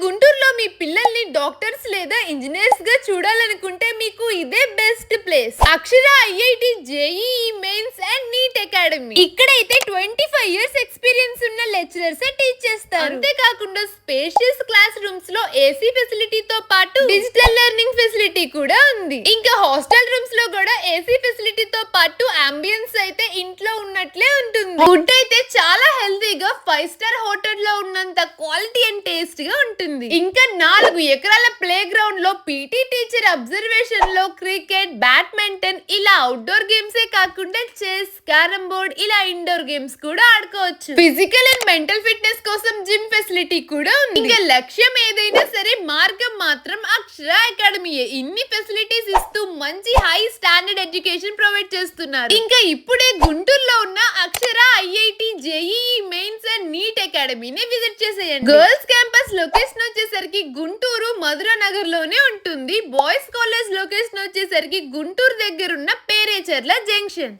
గుంటూరులో మీ పిల్లల్ని డాక్టర్స్ లేదా ఇంజనీర్స్ గా చూడాలనుకుంటే మీకు ఇదే best place. Akshara IIT JEE mains and NEET academy. ఇక్కడైతే 25 ఇయర్స్ ఎక్స్పీరియన్స్ ఉన్న లెక్చరర్స్ టీచ్ చేస్తారు. అంతేకాకుండా స్పేషియస్ క్లాస్ రూమ్స్ లో ఏసీ ఫెసిలిటీతో పాటు డిజిటల్ లెర్నింగ్ ఫెసిలిటీ కూడా ఉంది. ఇంకా హాస్టల్ రూమ్స్ లో కూడా ఏసీ ఫెసిలిటీతో పాటు అంబియన్స్ అయితే ఇంట్లో ఉన్నట్లే ఉంటుంది. ఫుడ్ అయితే చాలా హెల్తీగా 5 స్టార్ హోటల్ లో ఉన్నంత క్వాలిటీ అండ్ టేస్ట్ గా ఉంటుంది. ఇంకా 4 ఎకరాల ప్లే గ్రౌండ్ లో పీటీ టీచర్ అబ్జర్వేషన్ లో క్రికెట్, బ్యాడ్మింటన్ ఇలా అవుట్డోర్ గేమ్స్ కాకుండా చెస్, క్యారమ్ బోర్డ్ ఇలా ఇండోర్ గేమ్స్ కూడా ఆడుకోవచ్చు. ఫిజికల్ అండ్ మెంటల్ ఫిట్నెస్ కోసం జిమ్ ఫెసిలిటీ కూడా ఉంది. ఇంకా లక్ష్యం ఏదైనా సరే మార్గం మాత్రం అక్షర అకాడమీయే. ఇన్ని ఫెసిలిటీస్ ఇస్తూ మంచి హై స్టాండర్డ్ ఎడ్యుకేషన్ ప్రొవైడ్ చేస్తున్నారు. ఇంకా ఇప్పుడే గుంటూరులో ఉన్న Akshara IIT JEE mains and NEET అకాడమీని విజిట్ చేసేయండి. గర్ల్స్ క్యాంపస్ లొకేషన్ వచ్చేసరికి గుంటూరు మధుర నగర్ లోనే ఉంటుంది. బాయ్స్ కాలేజ్ లొకేషన్ వచ్చేసరికి గుంటూరు దగ్గరున్న పేరేచర్ల జంక్షన్.